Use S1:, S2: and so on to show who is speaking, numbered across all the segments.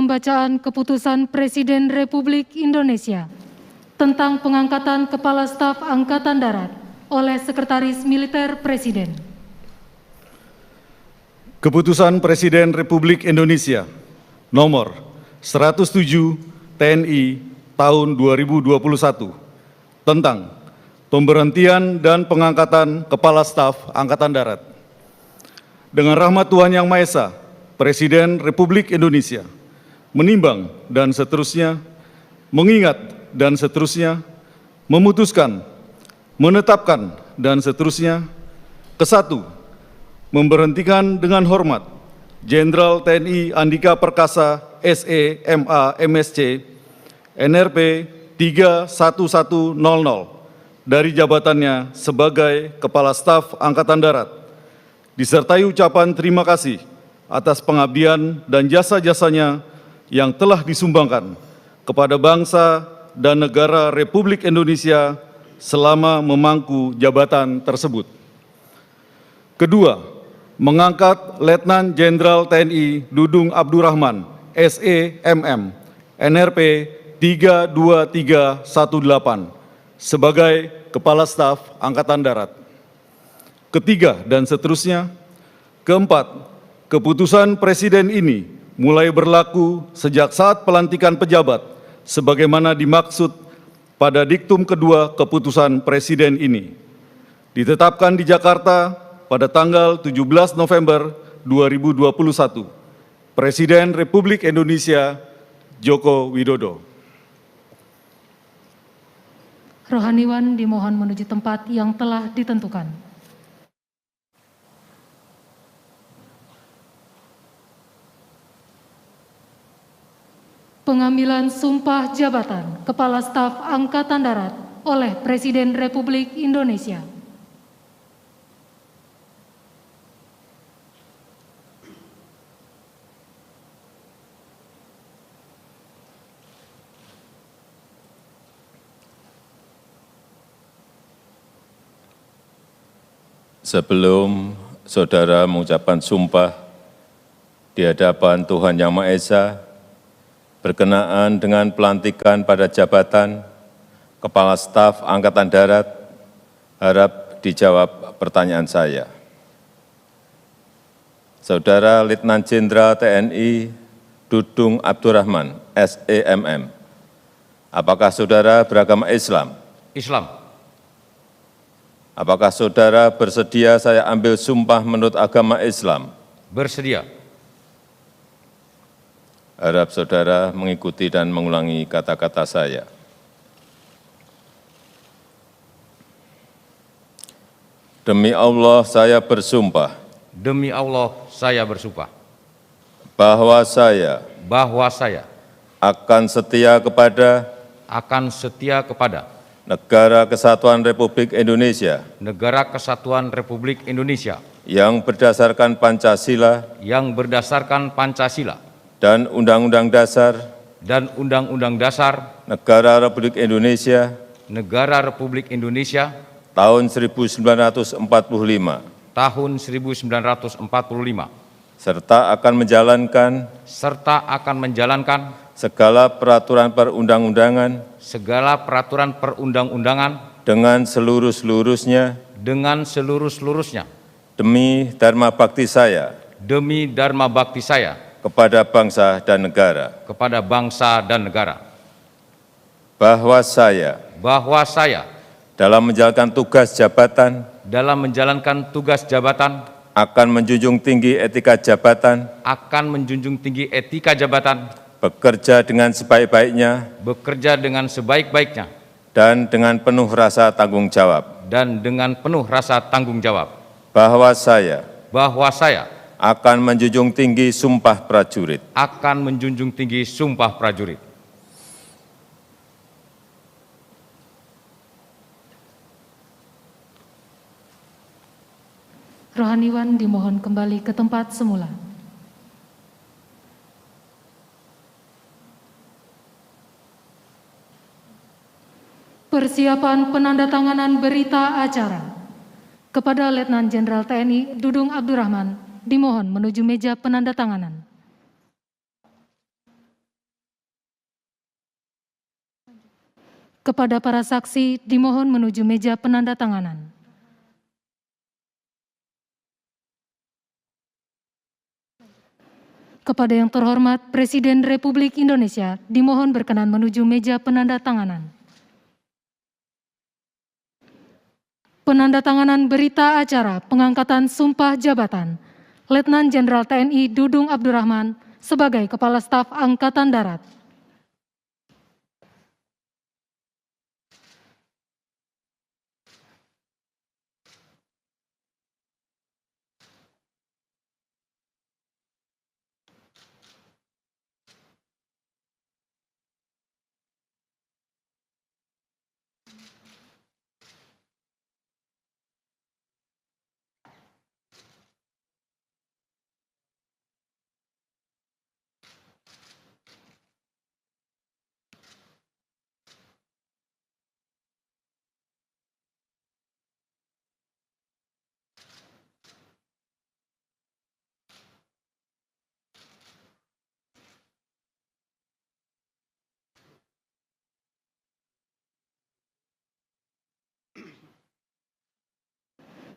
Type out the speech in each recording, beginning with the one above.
S1: pembacaan keputusan Presiden Republik Indonesia tentang pengangkatan Kepala Staf Angkatan Darat oleh Sekretaris Militer Presiden.
S2: Keputusan Presiden Republik Indonesia nomor 107 TNI tahun 2021 tentang pemberhentian dan pengangkatan Kepala Staf Angkatan Darat. Dengan rahmat Tuhan Yang Maha Esa, Presiden Republik Indonesia menimbang dan seterusnya, mengingat dan seterusnya, memutuskan, menetapkan dan seterusnya. Kesatu, memberhentikan dengan hormat Jenderal TNI Andika Perkasa SE MA MSC NRP 31100 dari jabatannya sebagai Kepala Staf Angkatan Darat, disertai ucapan terima kasih atas pengabdian dan jasa-jasanya yang telah disumbangkan kepada bangsa dan negara Republik Indonesia selama memangku jabatan tersebut. Kedua, mengangkat Letnan Jenderal TNI Dudung Abdurrahman SE MM NRP 32318 sebagai Kepala Staf Angkatan Darat. Ketiga dan seterusnya. Keempat, keputusan Presiden ini mulai berlaku sejak saat pelantikan pejabat sebagaimana dimaksud pada diktum kedua keputusan Presiden ini. Ditetapkan di Jakarta pada tanggal 17 November 2021. Presiden Republik Indonesia Joko Widodo.
S1: Rohaniwan dimohon menuju tempat yang telah ditentukan. Pengambilan sumpah jabatan Kepala Staf Angkatan Darat oleh Presiden Republik Indonesia.
S3: Sebelum saudara mengucapkan sumpah di hadapan Tuhan Yang Maha Esa, berkenaan dengan pelantikan pada jabatan Kepala Staf Angkatan Darat, harap dijawab pertanyaan saya. Saudara Letnan Jenderal TNI Dudung Abdurrahman, SEMM, apakah saudara beragama Islam?
S4: Islam.
S3: Apakah saudara bersedia saya ambil sumpah menurut agama Islam?
S4: Bersedia.
S3: Harap saudara mengikuti dan mengulangi kata-kata saya. Demi Allah saya bersumpah.
S4: Demi Allah saya bersumpah.
S3: Bahwa saya akan setia kepada Negara Kesatuan Republik Indonesia.
S4: Negara Kesatuan Republik Indonesia.
S3: Yang berdasarkan Pancasila. Dan Undang-Undang Dasar. Negara Republik Indonesia. Tahun 1945. Serta akan menjalankan. Segala peraturan perundang-undangan. Dengan seluruh-seluruhnya. Demi dharma bakti saya. Kepada bangsa dan negara. Bahwa saya. Dalam menjalankan tugas jabatan. Akan menjunjung tinggi etika jabatan. Bekerja dengan sebaik-baiknya. Dan dengan penuh rasa tanggung jawab. Bahwa saya. Akan menjunjung tinggi sumpah prajurit.
S1: Rohaniwan dimohon kembali ke tempat semula. Persiapan penandatanganan berita acara kepada Letnan Jenderal TNI Dudung Abdurrahman dimohon menuju meja penandatanganan. Kepada para saksi dimohon menuju meja penandatanganan. Kepada yang terhormat Presiden Republik Indonesia dimohon berkenan menuju meja penandatanganan. Penandatanganan berita acara pengangkatan sumpah jabatan Letnan Jenderal TNI Dudung Abdurrahman sebagai Kepala Staf Angkatan Darat.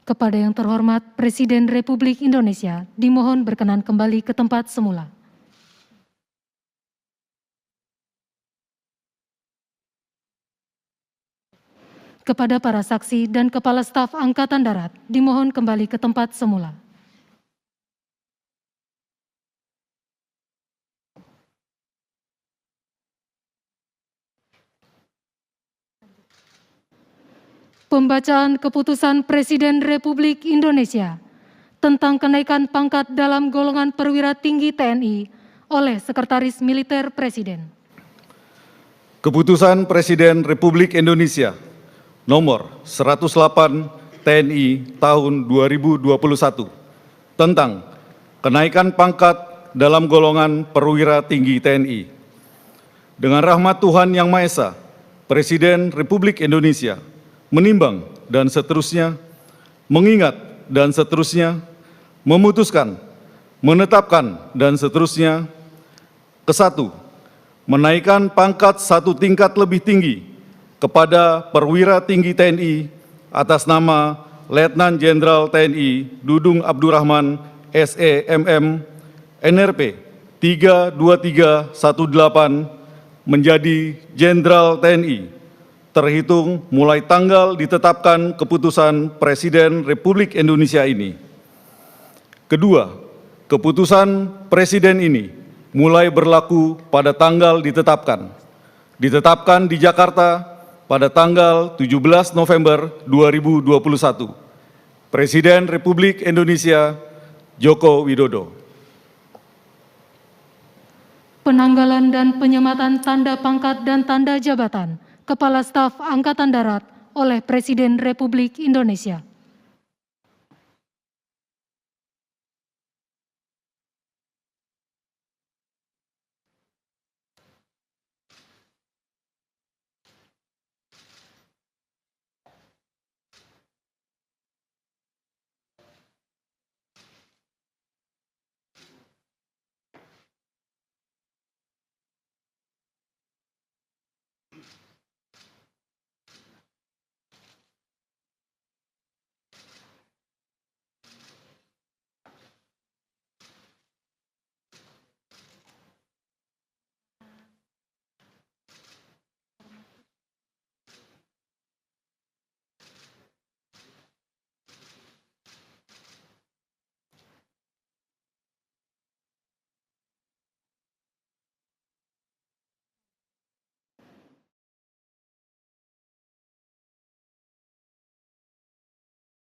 S1: Kepada yang terhormat Presiden Republik Indonesia dimohon berkenan kembali ke tempat semula. Kepada para saksi dan Kepala Staf Angkatan Darat dimohon kembali ke tempat semula. Pembacaan Keputusan Presiden Republik Indonesia tentang kenaikan pangkat dalam golongan perwira tinggi TNI oleh Sekretaris Militer Presiden.
S2: Keputusan Presiden Republik Indonesia Nomor 108 TNI tahun 2021 tentang kenaikan pangkat dalam golongan perwira tinggi TNI. Dengan rahmat Tuhan Yang Maha Esa, Presiden Republik Indonesia menimbang dan seterusnya, mengingat dan seterusnya, memutuskan, menetapkan dan seterusnya. Kesatu, menaikkan pangkat satu tingkat lebih tinggi kepada perwira tinggi TNI atas nama Letnan Jenderal TNI Dudung Abdurrahman SEMM NRP 32318 menjadi Jenderal TNI terhitung mulai tanggal ditetapkan keputusan Presiden Republik Indonesia ini. Kedua, keputusan Presiden ini mulai berlaku pada tanggal ditetapkan di Jakarta pada tanggal 17 November 2021. Presiden Republik Indonesia Joko Widodo.
S1: Penanggalan dan penyematan tanda pangkat dan tanda jabatan Kepala Staf Angkatan Darat oleh Presiden Republik Indonesia.